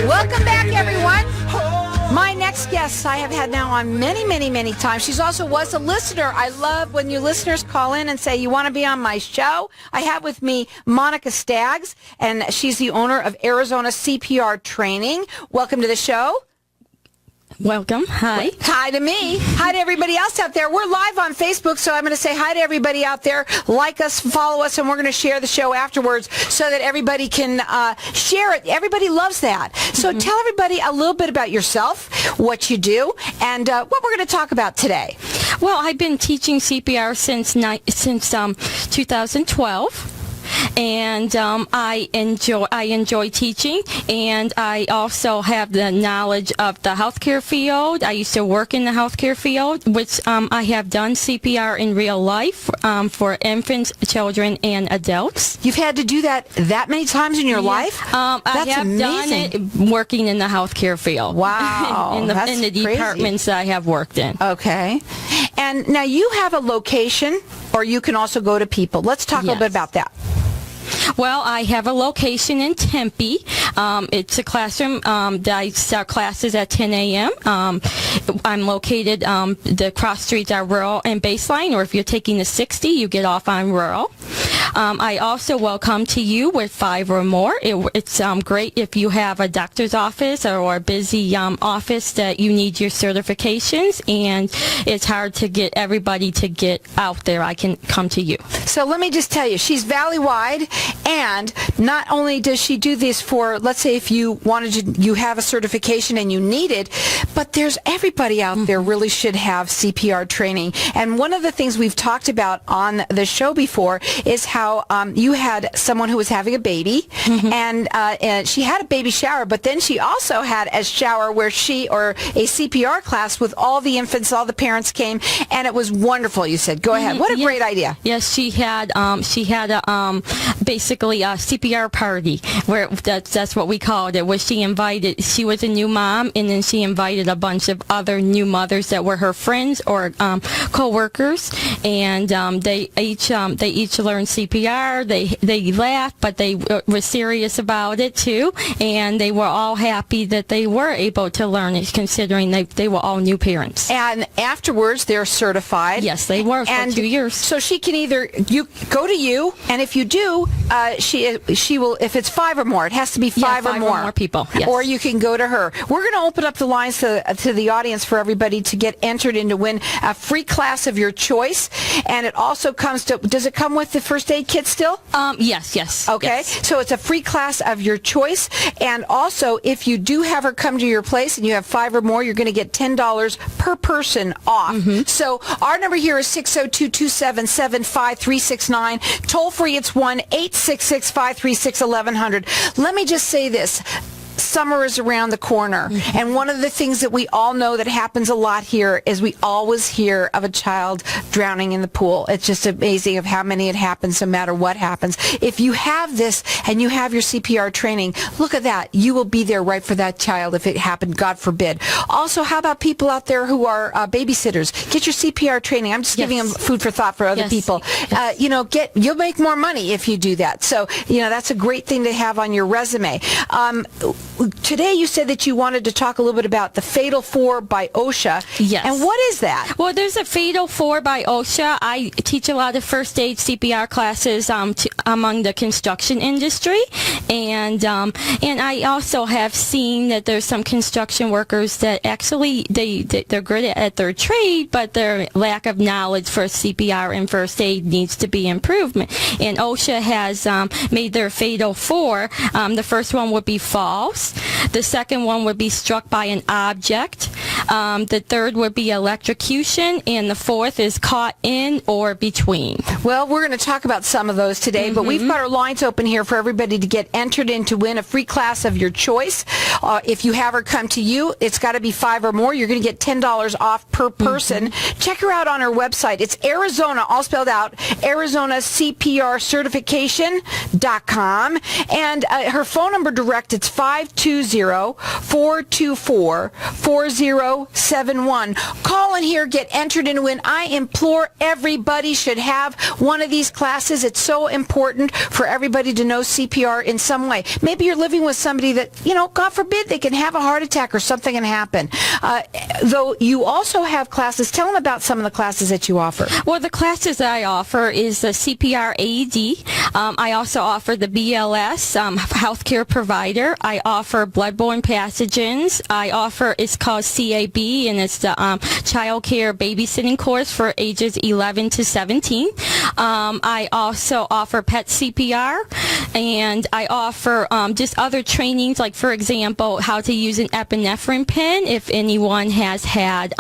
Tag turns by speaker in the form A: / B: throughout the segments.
A: Welcome back, everyone. My next guest I have had now on many, many, many times. She's also was a listener. I love when you listeners call in and say, you want to be on my show? I have with me Monica Staggs, and she's the owner of Arizona CPR Training. Welcome to the show.
B: Welcome. Hi.
A: Hi to me. Hi to everybody else out there. We're live on Facebook, so I'm going to say hi to everybody out there. Like us, follow us, and we're going to share the show afterwards so that everybody can share it. Everybody loves that. So tell everybody a little bit about yourself, what you do, and what we're going to talk about today.
B: Well, I've been teaching CPR since 2012. And I enjoy teaching, and I also have the knowledge of the healthcare field. I used to work in the healthcare field, which I have done CPR in real life for infants, children, and adults.
A: You've had to do that many times in your life?
B: I have
A: amazing.
B: done it working in the healthcare field.
A: Wow.
B: in the departments that I have worked in.
A: Okay. And now you have a location, or you can also go to people. Let's talk a little bit about that.
B: Well, I have a location in Tempe. It's a classroom that I start classes at 10 a.m. I'm located, the cross streets are Rural and Baseline, or if you're taking the 60, you get off on Rural. I also will come to you with 5 or more. It's great if you have a doctor's office or a busy office that you need your certifications, and it's hard to get everybody to get out there. I can come to you.
A: So let me just tell you, she's valley-wide, and not only does she do this for, let's say if you have a certification and you need it, but there's everybody out there really should have CPR training. And one of the things we've talked about on the show before is how you had someone who was having a baby, and she had a baby shower, but then she also had a shower where a CPR class with all the infants, all the parents came, and it was wonderful. You said, go ahead. What a great idea.
B: Yes, she had a basically a CPR party, where that's what we called it, where she was a new mom, and then she invited a bunch of other new mothers that were her friends or co-workers, and they each learned CPR. They laughed, but they were serious about it too, and they were all happy that they were able to learn it, considering they were all new parents.
A: And afterwards, they're certified.
B: Yes, they were for 2 years.
A: So she can either go to you, and if you do, she will. If it's 5 or more, it has to be 5 or more
B: people. Yes.
A: Or you can go to her. We're going to open up the lines to the audience for everybody to get entered in to win a free class of your choice. And it also comes to. Does it come with the first aid kit still?
B: Yes.
A: Okay.
B: Yes.
A: So it's a free class of your choice. And also, if you do have her come to your place and you have 5 or more, you're going to get $10 per person off. So our number here is 602-277-5369. Toll free, it's 1-866-536-1100. Let me just say this. Summer is around the corner, and one of the things that we all know that happens a lot here is we always hear of a child drowning in the pool. It's just amazing of how many it happens, no matter what happens. If you have this and you have your CPR training, look at that. You will be there right for that child if it happened, God forbid. Also, how about people out there who are babysitters? Get your CPR training. I'm just giving them food for thought for other people. You'll make more money if you do that. So, that's a great thing to have on your resume. Today you said that you wanted to talk a little bit about the Fatal 4 by OSHA.
B: Yes.
A: And what is that?
B: Well, there's a Fatal 4 by OSHA. I teach a lot of first aid CPR classes among the construction industry, and I also have seen that there's some construction workers that actually they're good at their trade, but their lack of knowledge for CPR and first aid needs to be improved. And OSHA has made their Fatal 4. The first one would be false. The second one would be struck by an object. The third would be electrocution, and the fourth is caught in or between.
A: Well, we're going to talk about some of those today, but we've got our lines open here for everybody to get entered in to win a free class of your choice. If you have her come to you, it's got to be 5 or more. You're going to get $10 off per person. Check her out on her website. It's Arizona, all spelled out, ArizonaCPRcertification.com. And her phone number direct, it's 520-424-40 6071. Call in here, get entered in to win. I implore everybody should have one of these classes. It's so important for everybody to know CPR in some way. Maybe you're living with somebody that, God forbid, they can have a heart attack or something can happen. Though you also have classes. Tell them about some of the classes that you offer.
B: Well, the classes that I offer is the CPR AED. I also offer the BLS, healthcare provider. I offer bloodborne pathogens. I offer, it's called CAB, and it's the child care babysitting course for ages 11 to 17. I also offer PET CPR, and I offer just other trainings, like, for example, how to use an epinephrine pen if anyone has had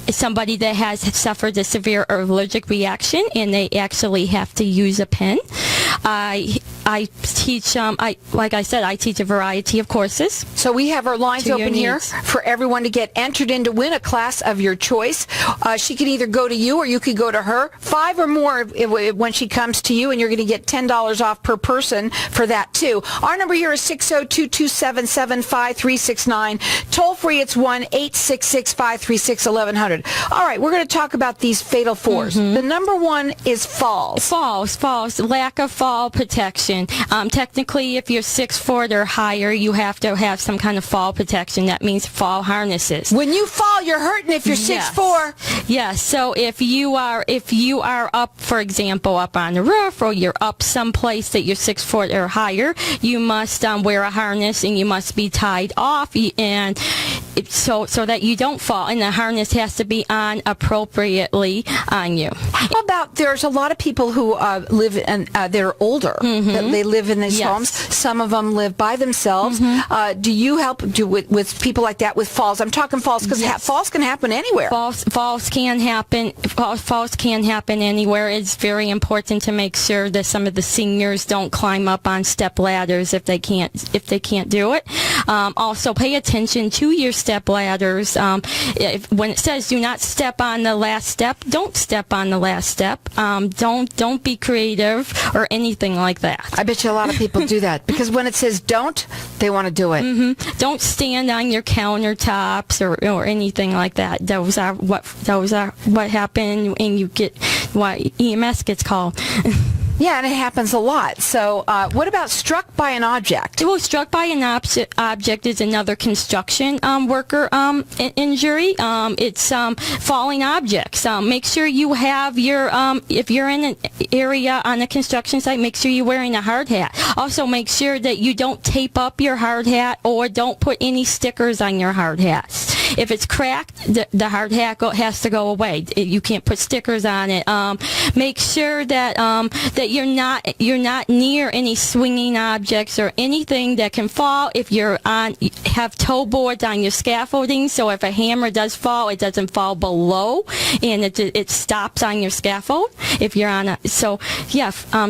B: somebody that has suffered a severe allergic reaction and they actually have to use a pen. I teach, like I said, I teach a variety of courses.
A: So we have our lines open here for everyone to get entered in to win a class of your choice. She can either go to you or you could go to her. 5 or more when she comes to you, and you're going to get $10 off per person for that too. Our number here is 602-277-5369. Toll free, it's 1-866-536-1100. All right, we're going to talk about these fatal fours. The number one is falls.
B: Falls. Lack of fall protection. Technically, if you're 6 foot or higher, you have to have some kind of fall protection. That means fall harnesses.
A: When you fall, you're hurting if you're 6'4".
B: Yes. So if you are up, for example, up on the roof, or you're up someplace that you're 6 foot or higher, you must wear a harness, and you must be tied off, and so that you don't fall. And the harness has to be on appropriately on you.
A: How about, there's a lot of people who live and they're older. That they live in these homes. Some of them live by themselves. Do you help with people like that with falls? I'm talking falls because falls can happen anywhere.
B: Falls can happen. Falls can happen anywhere. It's very important to make sure that some of the seniors don't climb up on step ladders if they can't do it. Also, pay attention to your step ladders. When it says do not step on the last step, don't step on the last step. Don't be creative or anything like that.
A: I bet you a lot of people do that because when it says don't, they want to do it.
B: Don't stand on your countertops or anything like that. Those are what happen, and you get what EMS gets called.
A: Yeah, and it happens a lot. So what about struck by an object?
B: Well, struck by an object is another construction worker injury. It's falling objects. Make sure you have your, if you're in an area on a construction site, make sure you're wearing a hard hat. Also, make sure that you don't tape up your hard hat or don't put any stickers on your hard hats. If it's cracked, the hard hat has to go away. You can't put stickers on it. Make sure that you're not near any swinging objects or anything that can fall. If have toe boards on your scaffolding, so if a hammer does fall, it doesn't fall below, and it stops on your scaffold. If you're on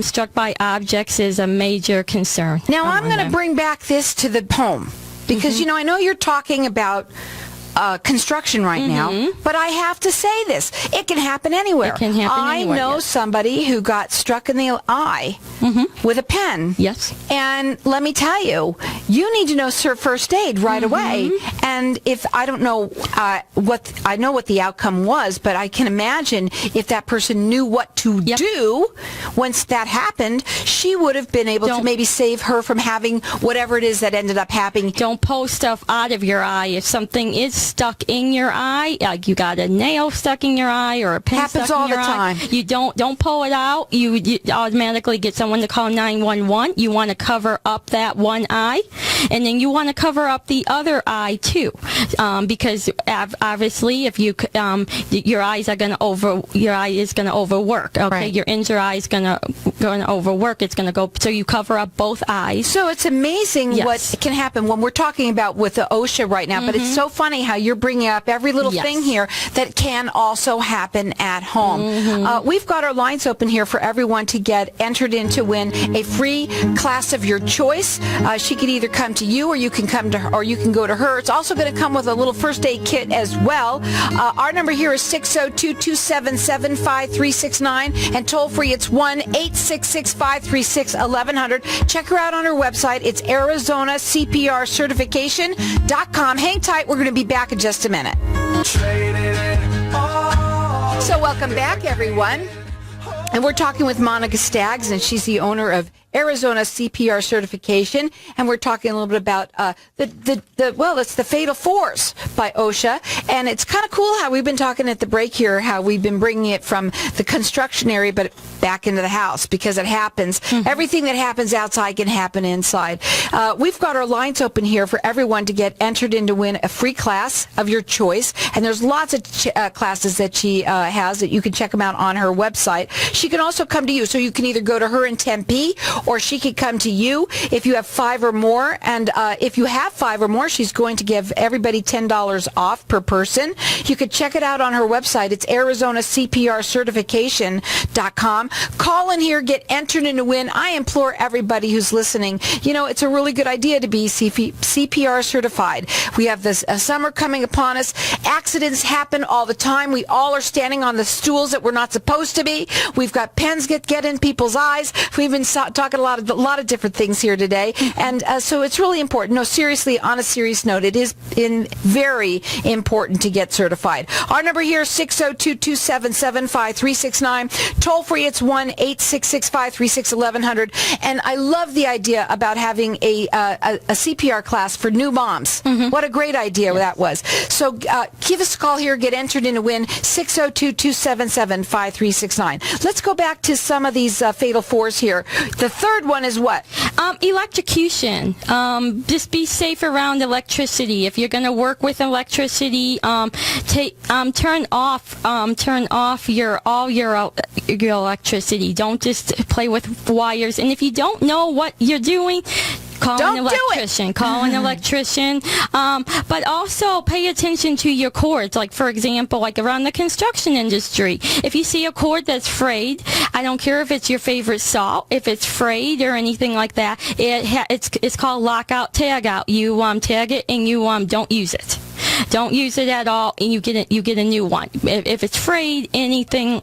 B: struck by objects is a major concern.
A: Now I'm going to bring back this to the home because I know you're talking about construction right now, but I have to say this. It can happen anywhere.
B: It can happen anywhere.
A: I know somebody who got struck in the eye with a pen.
B: Yes.
A: And let me tell you, you need to know first aid right away. And if I don't know I know what the outcome was, but I can imagine if that person knew what to do once that happened, she would have been able to maybe save her from having whatever it is that ended up happening.
B: Don't pull stuff out of your eye. If something is stuck in your eye, like you got a nail stuck in your eye or a pen stuck in your eye. Happens all the time. You don't pull it out. You automatically get someone to call 911. You want to cover up that one eye, and then you want to cover up the other eye too, because obviously if your eye is going to overwork. Okay, right. Your injured eye is going to overwork. It's going to go. So you cover up both eyes.
A: So it's amazing what can happen when we're talking about with the OSHA right now. But it's so funny how you're bringing up every little thing here that can also happen at home. We've got our lines open here for everyone to get entered in to win a free class of your choice. She could either come come to you, or you can come to her, or you can go to her. It's also going to come with a little first aid kit as well. Our number here is 602-277-5369, and toll free it's 1-866-536-1100. Check her out on her website. It's ArizonaCPRCertification.com. Hang tight. We're going to be back in just a minute. So welcome back, everyone. And we're talking with Monica Staggs, and she's the owner of Arizona CPR Certification, and we're talking a little bit about it's the Fatal Fours by OSHA, and it's kind of cool how we've been talking at the break here, how we've been bringing it from the construction area but back into the house, because it happens. Mm-hmm. Everything that happens outside can happen inside. We've got our lines open here for everyone to get entered in to win a free class of your choice, and there's lots of classes that she has that you can check them out on her website. She can also come to you, so you can either go to her in Tempe, or she could come to you if you have 5 or more. And if you have 5 or more, she's going to give everybody $10 off per person. You could check it out on her website. It's ArizonaCPRCertification.com. Call in here, get entered in to win. I implore everybody who's listening, it's a really good idea to be CPR certified. We have this summer coming upon us. Accidents happen all the time. We all are standing on the stools that we're not supposed to be. We've got pens get in people's eyes. We've been talking a lot of different things here today, and so it's really important. No, seriously, on a serious note, it is very important to get certified. Our number here is 602-277-5369. Toll free, it's 1-866-536-1100. And I love the idea about having a CPR class for new moms. Mm-hmm. What a great idea that was. So give us a call here, get entered in to win, 602-277-5369. Let's go back to some of these Fatal Fours here. The third one is what?
B: Electrocution. Just be safe around electricity. If you're going to work with electricity, turn off your electricity. Don't just play with wires. And if you don't know what you're doing, call an electrician. But also pay attention to your cords. Like, for example, like around the construction industry, if you see a cord that's frayed, I don't care if it's your favorite salt, if it's frayed or anything like that, it's called lockout, tag out. You tag it and you don't use it. Don't use it at all, and you get a new one. If it's frayed, anything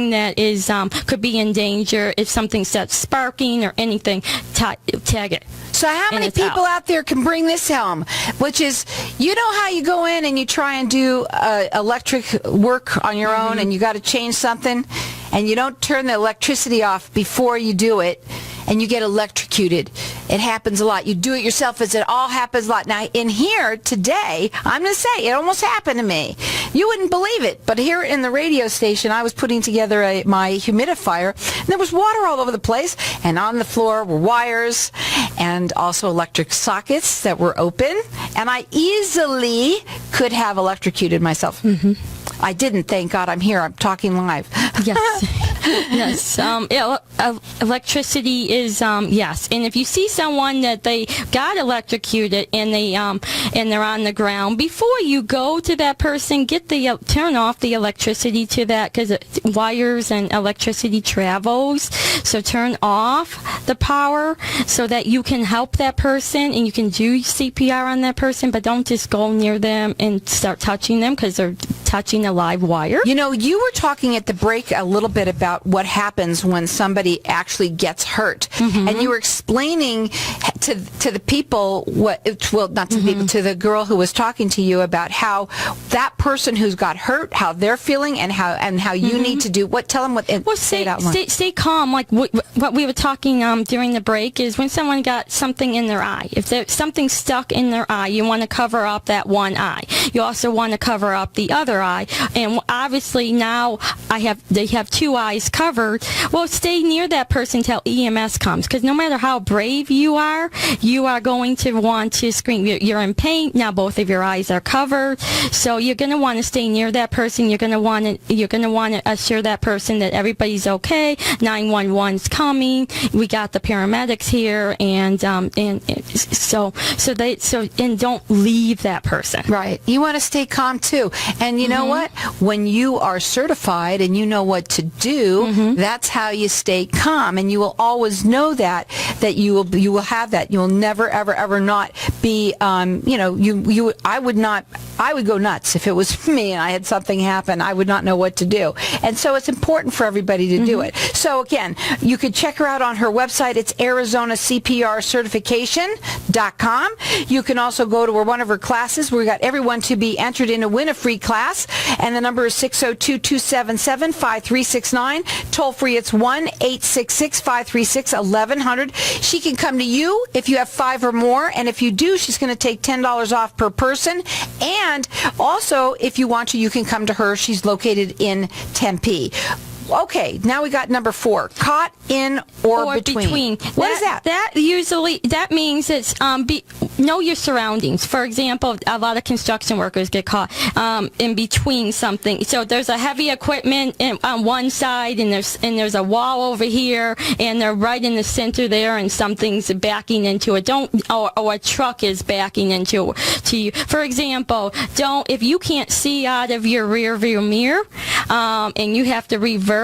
B: that is could be in danger. If something starts sparking or anything, tag it.
A: So how many people out there can bring this home? Which is, how you go in and you try and do electric work on your own, and you got to change something, and you don't turn the electricity off before you do it, and you get electrocuted. It happens a lot. You do it yourself, as it all happens a lot. Now, in here today, I'm going to say, it almost happened to me. You wouldn't believe it, but here in the radio station, I was putting together my humidifier, and there was water all over the place, and on the floor were wires and also electric sockets that were open, and I easily could have electrocuted myself. Mm-hmm. I didn't, thank God. I'm here. I'm talking live.
B: Yes. Yes. Electricity is yes. And if you see someone that they got electrocuted and they're on the ground, before you go to that person, turn off the electricity to that, because wires and electricity travels. So turn off the power so that you can help that person and you can do CPR on that person, but don't just go near them and start touching them, because they're touching a live wire.
A: You were talking at the break a little bit about what happens when somebody actually gets hurt. Mm-hmm. And you were explaining to the people not to the people, to the girl who was talking to you, about how that person who's got hurt, how they're feeling, and how you need to do what. Tell them what. Well, say it out loud.
B: Stay calm. Like what we were talking during the break is when someone got something in their eye. If there's something stuck in their eye, you want to cover up that one eye. You also want to cover up the other eye. And obviously now they have 2 eyes covered. Well, stay near that person till EMS comes, because no matter how brave you are going to want to scream. You're in pain now. Both of your eyes are covered, so you're going to want to stay near that person. You're going to want to assure that person that everybody's okay. 911's coming. We got the paramedics here, and don't leave that person.
A: Right. You want to stay calm too. And you know what? When you are certified and you know what to do, that's how you stay calm, and you will always know that you will have that. that. You'll never, ever, ever not be, I would go nuts if it was me and I had something happen. I would not know what to do. And so it's important for everybody to do it. So again, you could check her out on her website. It's ArizonaCPRcertification.com. You can also go to one of her classes. We got everyone to be entered in to win a free class. And the number is 602-277-5369. Toll free, it's 1-866-536-1100. She can come to you if you have 5 or more. And if you do, she's going to take $10 off per person. And also, if you want to, you can come to her. She's located in Tempe. Okay, now we got number 4. Caught in or between. What is that?
B: That means it's know your surroundings. For example, a lot of construction workers get caught in between something. So there's a heavy equipment on one side, and there's a wall over here, and they're right in the center there, and something's backing into it. Or a truck is backing into you. For example, if you can't see out of your rear view mirror, and you have to reverse.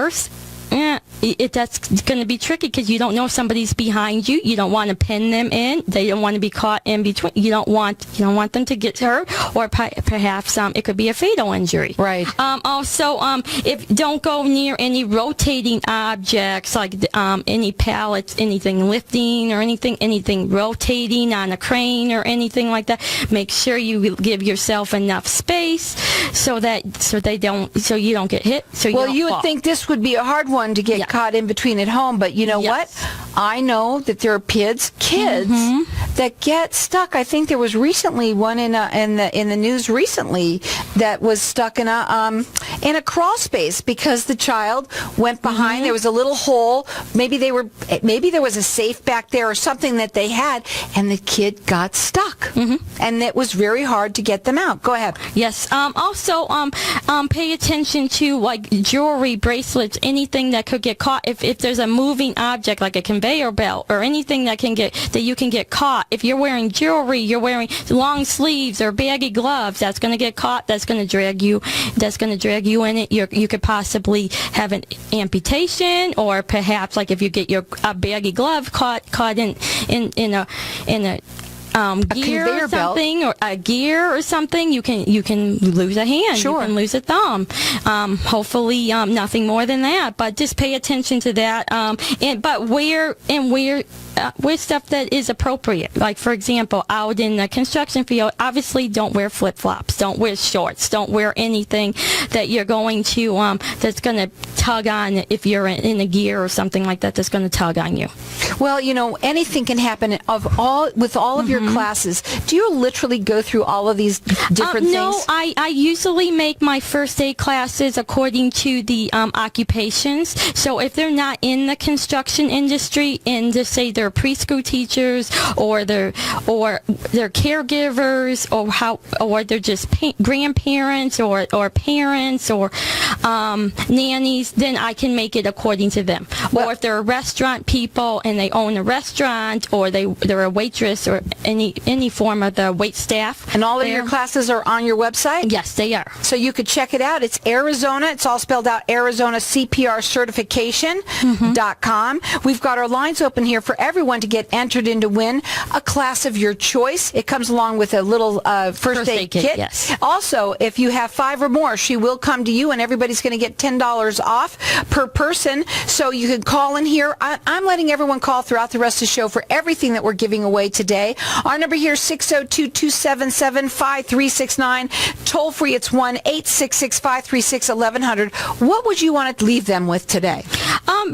B: That's going to be tricky because you don't know if somebody's behind you. You don't want to pin them in. They don't want to be caught in between. You don't want them to get hurt, or perhaps it could be a fatal injury.
A: Right.
B: Also, don't go near any rotating objects like any pallets, anything lifting or anything rotating on a crane or anything like that. Make sure you give yourself enough space so you don't get hit. You
A: would think this would be a hard one to get caught in between at home, but you know what? I know that there are kids that get stuck. I think there was recently one in the news recently that was stuck in a crawl space because the child went behind. There was a little hole. Maybe there was a safe back there or something that they had, and the kid got stuck, and it was very hard to get them out. Go ahead.
B: Yes. Also, pay attention to like jewelry, bracelets, anything that could get caught. If there's a moving object like a conveyor belt or anything that you can get caught. If you're wearing jewelry, you're wearing long sleeves or baggy gloves, that's going to get caught. That's going to drag you in it. You could possibly have an amputation, or perhaps like if you get a baggy glove caught in a gear or something, or a gear or something, you can lose a hand.
A: Sure.
B: You can lose a thumb. Hopefully, nothing more than that. But just pay attention to that. But wear stuff that is appropriate. Like, for example, out in the construction field, obviously don't wear flip-flops, don't wear shorts, don't wear anything that you're going to that's going to tug on if you're in a gear or something like that that's going to tug on you.
A: Well, anything can happen with all of your classes. Do you literally go through all of these different things?
B: No, I usually make my first aid classes according to the occupations. So if they're not in the construction industry, and just say they're preschool teachers, or they're caregivers, or they're just grandparents, or parents, or nannies, then I can make it according to them. Or if they're restaurant people and they own a restaurant, or they're a waitress, or any form of the wait staff.
A: And all of your classes are on your website?
B: Yes, they are.
A: So you could check it out. It's Arizona. It's all spelled out, ArizonaCPRcertification.com. We've got our lines open here for everyone to get entered in to win a class of your choice. It comes along with a little first aid kit.
B: Yes.
A: Also, if you have 5 or more, she will come to you, and everybody's going to get $10 off per person. So you can call in here. I'm letting everyone call throughout the rest of the show for everything that we're giving away today. Our number here is 602-277-5369. Toll free, it's 1-866-536-1100. What would you want to leave them with today?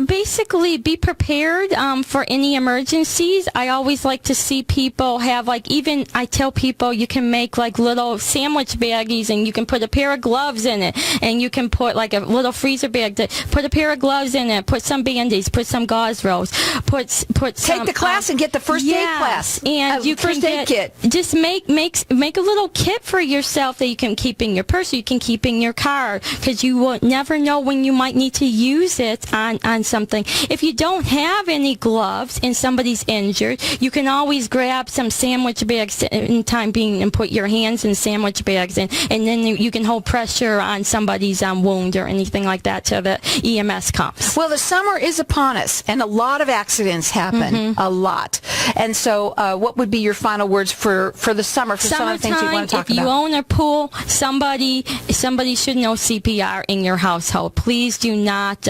B: Basically, be prepared for any emergencies. I always like to see people have, I tell people you can make little sandwich baggies, and you can put a pair of gloves in it, and you can put a little freezer bag, put a pair of gloves in it, put some Band-Aids, put some gauze rolls, put some...
A: Take the class and get the first aid class.
B: And you can
A: first aid kit.
B: Just make a little kit for yourself that you can keep in your purse, or you can keep in your car, because you will never know when you might need to use it on something. If you don't have any gloves and somebody's injured, you can always grab some sandwich bags in time being and put your hands in sandwich bags in, and then you can hold pressure on somebody's wound or anything like that till the EMS comes.
A: Well, the summer is upon us, and a lot of accidents happen, a lot. And so what would be your final words for the summer, for some of the things you want to talk
B: if
A: about?
B: you own a pool, somebody should know CPR in your household. Please do not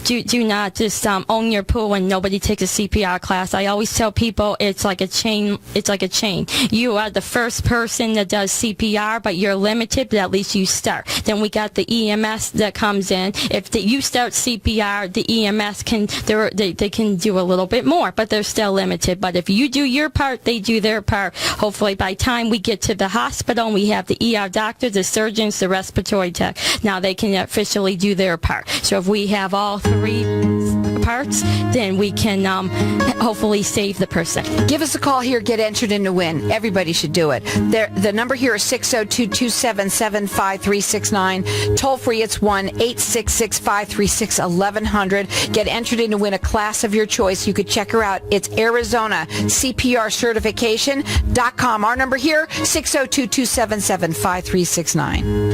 B: do not just own your pool and nobody takes a CPR class. I always tell people it's like a chain. It's like a chain. You are the first person that does CPR, but you're limited, but at least you start. Then we got the EMS that comes in. If you start CPR, the EMS they can do a little bit more, but they're still limited. But if you do your part, they do their part. Hopefully by the time we get to the hospital, we have the ER doctor, the surgeons, the respiratory tech. Now they can officially do their part. So if we have all three parts, then we can hopefully save the person.
A: Give us a call here. Get entered in to win. Everybody should do it. The number here is 602-277-5369. Toll free, it's 1-866-536-1100. Get entered in to win a class of your choice. You could check her out. It's Arizona CPR Certification.com. Our number here, 602-277-5369.